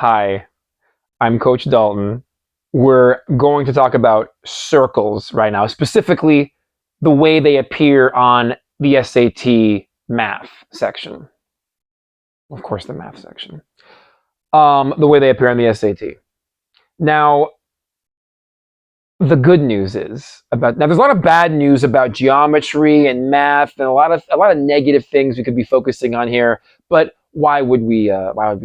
Hi, I'm Coach Dalton. We're going to talk about circles right now, specifically the way they appear on the SAT math section. Of course, the math section. The way they appear on the SAT. Now, the good news is there's a lot of bad news about geometry and math and a lot of negative things we could be focusing on here, but why would we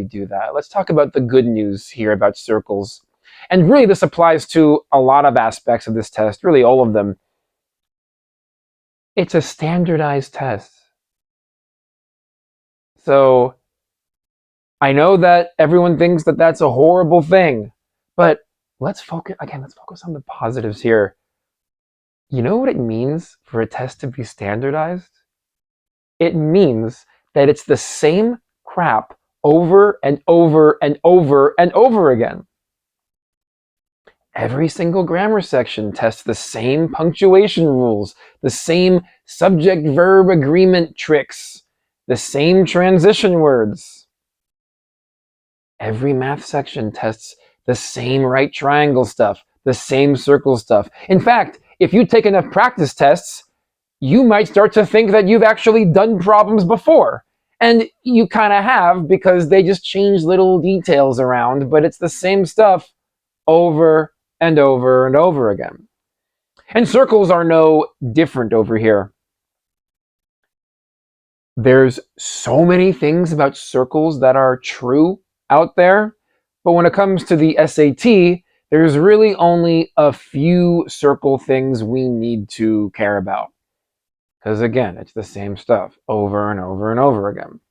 do that? Let's talk about the good news here about circles. And really this applies to a lot of aspects of this test, really all of them. It's a standardized test. So I know that everyone thinks that that's a horrible thing, but let's focus on the positives here. You know what it means for a test to be standardized? It means that it's the same crap over and over and over and over again. Every single grammar section tests the same punctuation rules, the same subject-verb agreement tricks, the same transition words. Every math section tests the same right triangle stuff, the same circle stuff. In fact, if you take enough practice tests, you might start to think that you've actually done problems before. And you kind of have, because they just change little details around, but it's the same stuff over and over and over again. And circles are no different over here. There's so many things about circles that are true out there, but when it comes to the SAT, there's really only a few circle things we need to care about. Because again, it's the same stuff over and over and over again.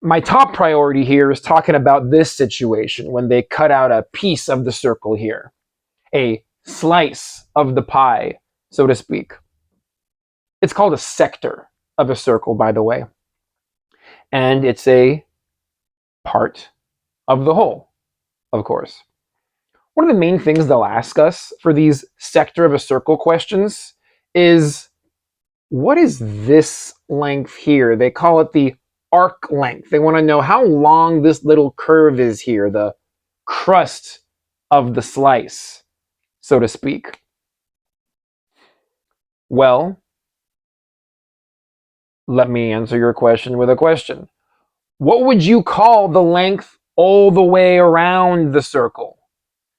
My top priority here is talking about this situation when they cut out a piece of the circle here, a slice of the pie, so to speak. It's called a sector of a circle, by the way. And it's a part of the whole, of course. One of the main things they'll ask us for these sector of a circle questions is, what is this length here? They call it the arc length. They want to know how long this little curve is here, the crust of the slice, so to speak. Well, let me answer your question with a question. What would you call the length all the way around the circle?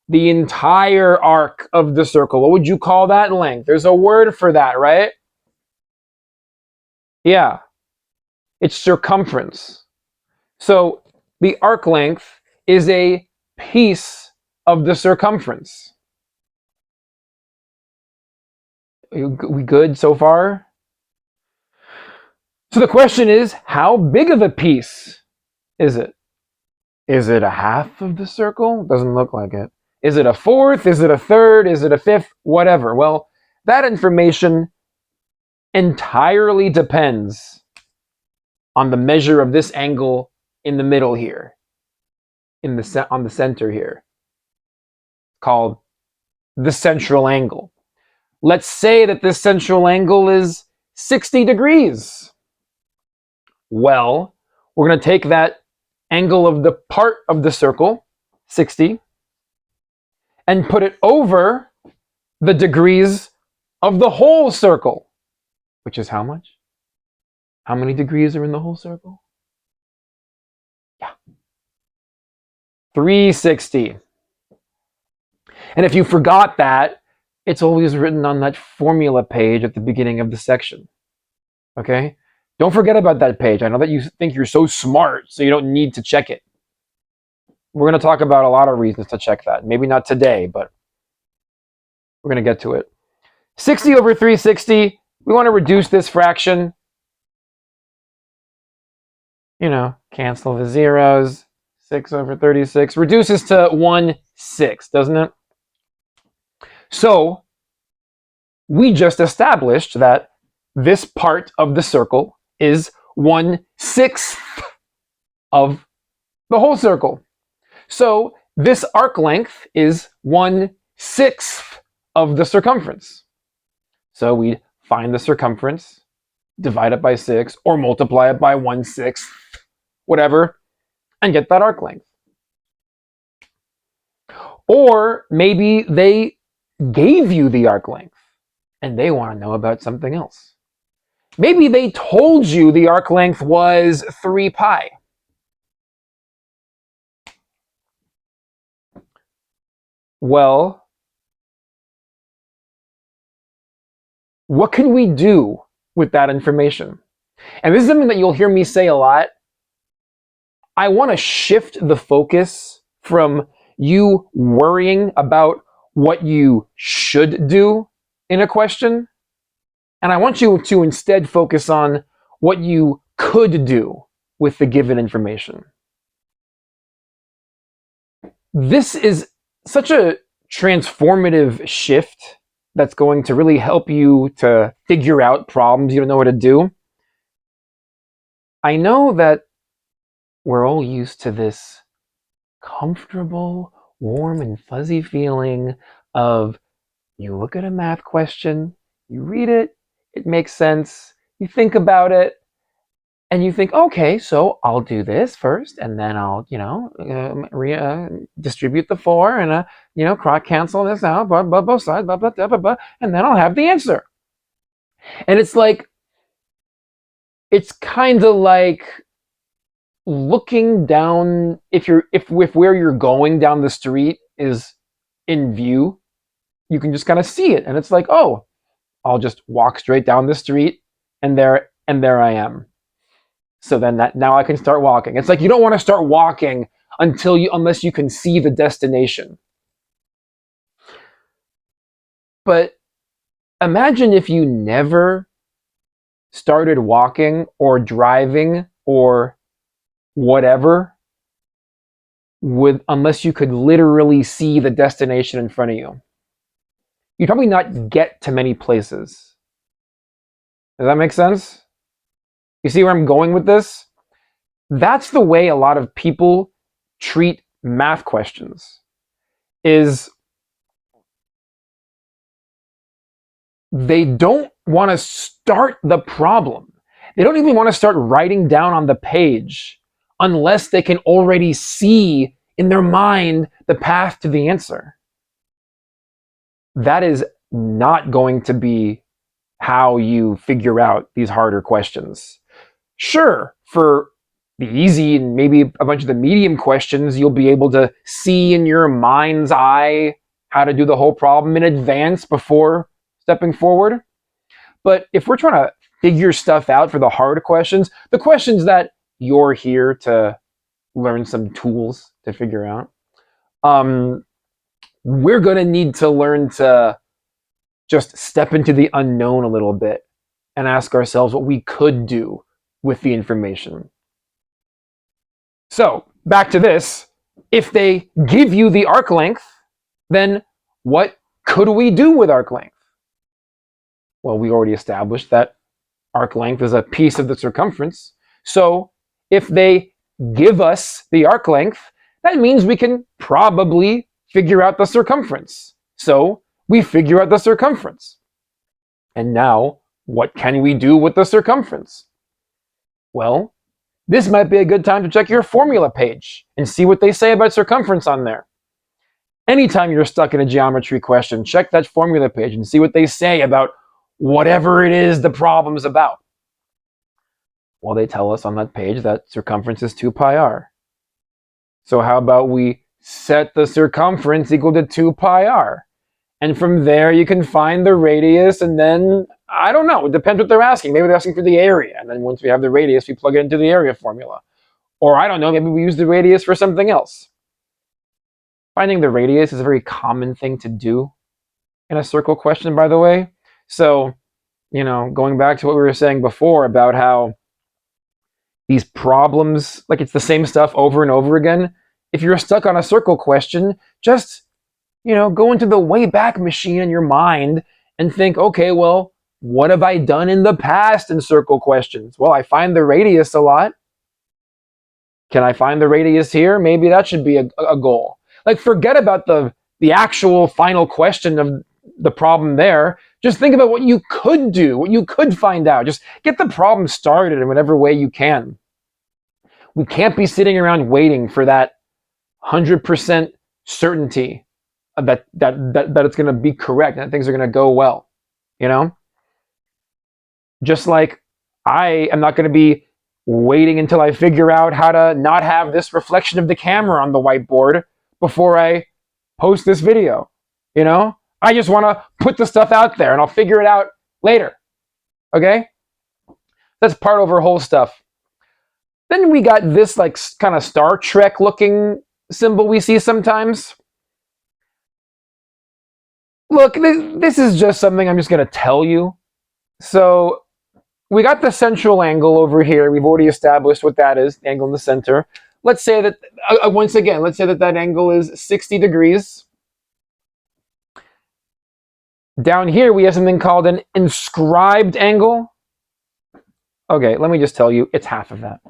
The entire arc of the circle. What would you call that length? There's a word for that, right? Yeah, it's circumference. So the arc length is a piece of the circumference. We good so far? So the question is, how big of a piece is it? Is it a half of the circle? Doesn't look like it. Is it a fourth? Is it a third? Is it a fifth? Whatever. Well, that information entirely depends on the measure of this angle in the middle here, on the center here, called the central angle. Let's say that this central angle is 60 degrees. Well, we're going to take that angle of the part of the circle, 60, and put it over the degrees of the whole circle, which is how much? How many degrees are in the whole circle? Yeah. 360. And if you forgot that, it's always written on that formula page at the beginning of the section. Okay? Don't forget about that page. I know that you think you're so smart, so you don't need to check it. We're going to talk about a lot of reasons to check that. Maybe not today, but we're going to get to it. 60 over 360, we want to reduce this fraction. You know, cancel the zeros. 6 over 36 reduces to 1/6, doesn't it? So we just established that this part of the circle is 1/6 of the whole circle. So this arc length is 1/6 of the circumference. So we find the circumference, divide it by 6, or multiply it by 1/6, whatever, and get that arc length. Or maybe they gave you the arc length and they want to know about something else. Maybe they told you the arc length was 3 pi. Well, what can we do with that information? And this is something that you'll hear me say a lot. I want to shift the focus from you worrying about what you should do in a question, and I want you to instead focus on what you could do with the given information. This is such a transformative shift that's going to really help you to figure out problems you don't know what to do. I know that we're all used to this comfortable, warm, and fuzzy feeling of you look at a math question, you read it, it makes sense, you think about it, and you think, okay, so I'll do this first, and then I'll, distribute the 4 and, cancel this out, both sides, and then I'll have the answer. And it's like, it's kind of like looking down, if where you're going down the street is in view, you can just kind of see it, and it's like, oh, I'll just walk straight down the street, and there I am. So then now I can start walking. It's like you don't want to start walking unless you can see the destination. But imagine if you never started walking or driving or whatever unless you could literally see the destination in front of you. You'd probably not get to many places. Does that make sense? You see where I'm going with this? That's the way a lot of people treat math questions. Is they don't want to start the problem. They don't even want to start writing down on the page unless they can already see in their mind the path to the answer. That is not going to be how you figure out these harder questions. Sure, for the easy and maybe a bunch of the medium questions, you'll be able to see in your mind's eye how to do the whole problem in advance before stepping forward. But if we're trying to figure stuff out for the hard questions, the questions that you're here to learn some tools to figure out, we're going to need to learn to just step into the unknown a little bit and ask ourselves what we could do with the information. So, back to this. If they give you the arc length, then what could we do with arc length? Well, we already established that arc length is a piece of the circumference. So, if they give us the arc length, that means we can probably figure out the circumference. So, we figure out the circumference. And now, what can we do with the circumference? Well, this might be a good time to check your formula page and see what they say about circumference on there. Anytime you're stuck in a geometry question, check that formula page and see what they say about whatever it is the problem's about. Well, they tell us on that page that circumference is 2 pi r. So how about we set the circumference equal to 2 pi r? And from there you can find the radius, and then, I don't know, it depends what they're asking. Maybe they're asking for the area, and then once we have the radius, we plug it into the area formula. Or I don't know, maybe we use the radius for something else. Finding the radius is a very common thing to do in a circle question, by the way. So, going back to what we were saying before about how these problems, like it's the same stuff over and over again. If you're stuck on a circle question, just, go into the Wayback Machine in your mind and think, okay, well, what have I done in the past in circle questions? Well, I find the radius a lot. Can I find the radius here? Maybe that should be a goal. Like, forget about the actual final question of the problem there. Just think about what you could do, what you could find out. Just get the problem started in whatever way you can. We can't be sitting around waiting for that 100% certainty that it's going to be correct and that things are going to go well. You know, just like I am not going to be waiting until I figure out how to not have this reflection of the camera on the whiteboard before I post this video. You know, I just want to put the stuff out there and I'll figure it out later. Okay? That's part over whole stuff. Then we got this like kind of Star Trek looking symbol we see sometimes. Look, this is just something I'm just going to tell you. So we got the central angle over here. We've already established what that is, the angle in the center. Let's say that, once again, let's say that that angle is 60 degrees. Down here, we have something called an inscribed angle. Okay, let me just tell you, it's half of that.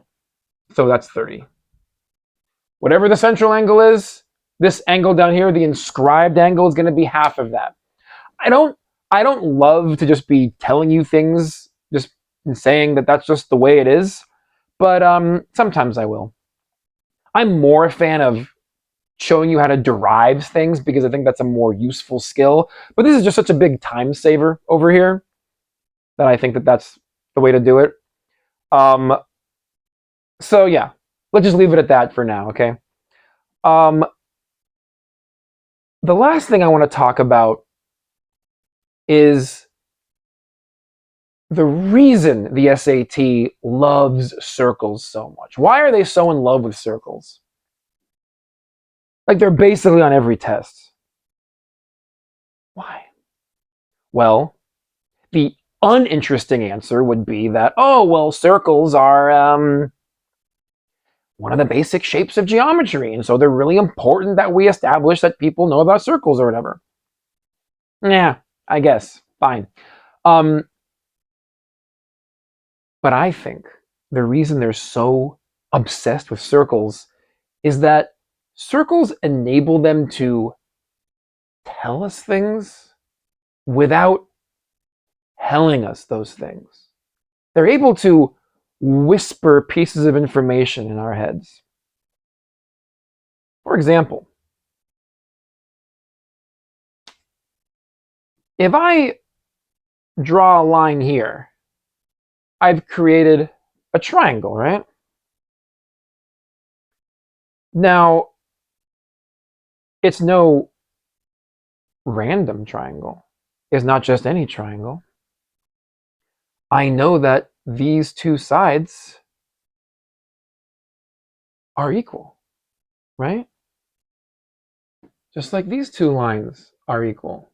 So that's 30. Whatever the central angle is, this angle down here, the inscribed angle, is going to be half of that. I don't love to just be telling you things, just saying that that's just the way it is, but sometimes I will. I'm more a fan of showing you how to derive things because I think that's a more useful skill. But this is just such a big time saver over here that I think that that's the way to do it. So yeah, let's just leave it at that for now, okay? The last thing I want to talk about is the reason the SAT loves circles so much. Why are they so in love with circles? Like they're basically on every test. Why? Well, the uninteresting answer would be that, oh, well, circles are one of the basic shapes of geometry, and so they're really important that we establish that people know about circles or whatever. Yeah, I guess. Fine. But I think the reason they're so obsessed with circles is that circles enable them to tell us things without telling us those things. They're able to whisper pieces of information in our heads. For example, if I draw a line here, I've created a triangle, right? Now, it's no random triangle. It's not just any triangle. I know that these two sides are equal, right? Just like these two lines are equal.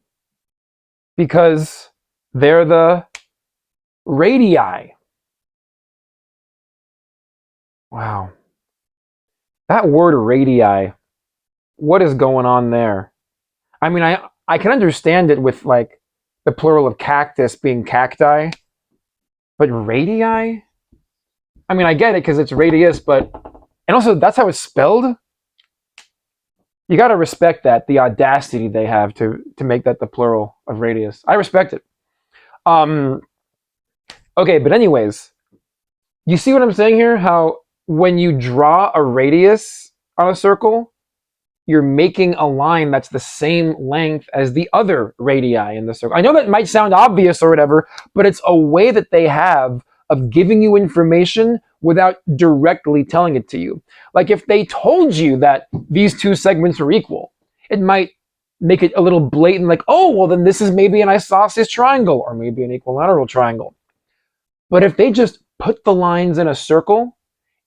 Because they're the radii. Wow. That word radii, what is going on there? I mean, I can understand it with like the plural of cactus being cacti, but radii? I mean, I get it because it's radius, but, and also that's how it's spelled. You got to respect that, the audacity they have to make that the plural of radius. I respect it. Okay, but anyways, you see what I'm saying here? How when you draw a radius on a circle, you're making a line that's the same length as the other radii in the circle. I know that might sound obvious or whatever, but it's a way that they have of giving you information without directly telling it to you. Like if they told you that these two segments are equal, it might make it a little blatant, like, oh, well, then this is maybe an isosceles triangle or maybe an equilateral triangle. But if they just put the lines in a circle,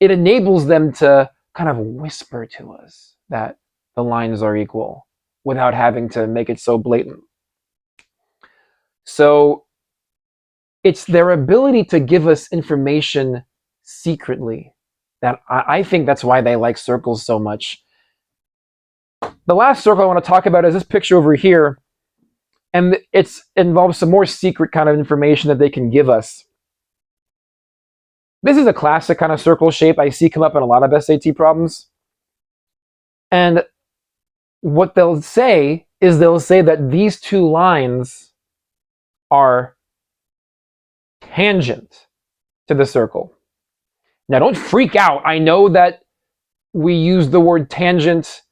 it enables them to kind of whisper to us that the lines are equal without having to make it so blatant. So it's their ability to give us information secretly that I think that's why they like circles so much. The last circle I want to talk about is this picture over here, and it involves some more secret kind of information that they can give us. This is a classic kind of circle shape I see come up in a lot of SAT problems. And what they'll say is they'll say that these two lines are tangent to the circle. Now, don't freak out. I know that we use the word tangent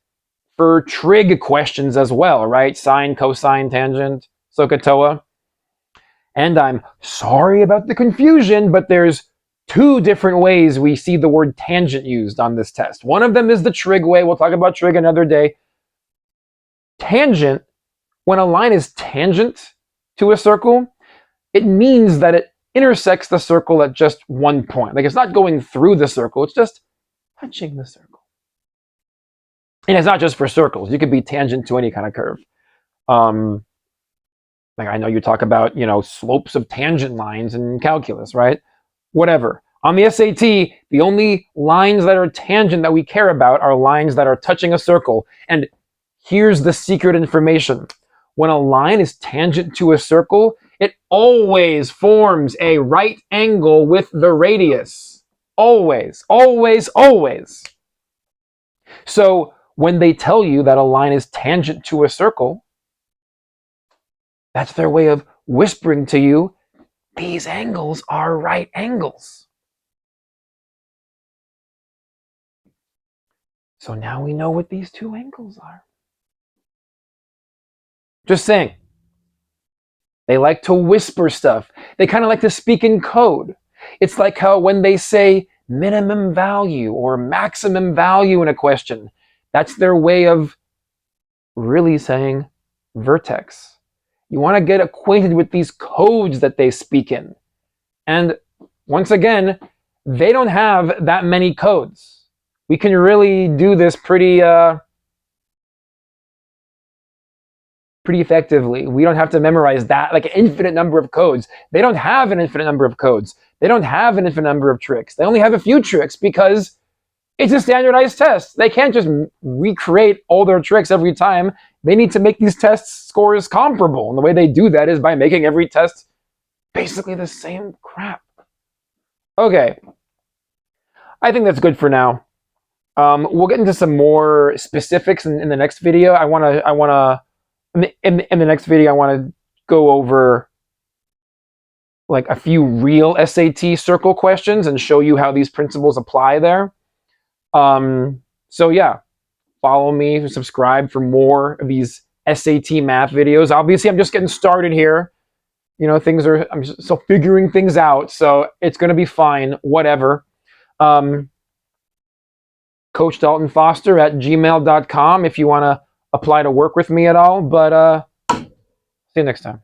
for trig questions as well, right? Sine, cosine, tangent, SOHCAHTOA. And I'm sorry about the confusion, but there's two different ways we see the word tangent used on this test. One of them is the trig way. We'll talk about trig another day. Tangent, when a line is tangent to a circle, it means that it intersects the circle at just one point. Like, it's not going through the circle, it's just touching the circle. And it's not just for circles. You could be tangent to any kind of curve. Like, I know you talk about, slopes of tangent lines in calculus, right? Whatever. On the SAT, the only lines that are tangent that we care about are lines that are touching a circle. And here's the secret information. When a line is tangent to a circle, it always forms a right angle with the radius. Always, always, always. So when they tell you that a line is tangent to a circle, that's their way of whispering to you, these angles are right angles. So now we know what these two angles are. Just saying. They like to whisper stuff. They kind of like to speak in code. It's like how when they say minimum value or maximum value in a question, that's their way of really saying vertex. You want to get acquainted with these codes that they speak in. And once again, they don't have that many codes. We can really do this pretty effectively. We don't have to memorize that, like an infinite number of codes. They don't have an infinite number of codes. They don't have an infinite number of tricks. They only have a few tricks because it's a standardized test. They can't just recreate all their tricks every time. They need to make these test scores comparable. And the way they do that is by making every test basically the same crap. Okay. I think that's good for now. We'll get into some more specifics in the next video. In the next video, I want to go over like a few real SAT circle questions and show you how these principles apply there. So yeah, follow me, subscribe for more of these SAT math videos. Obviously, I'm just getting started here. I'm still figuring things out, so it's going to be fine, whatever. Coach Dalton Foster at gmail.com if you want to apply to work with me at all. But see you next time.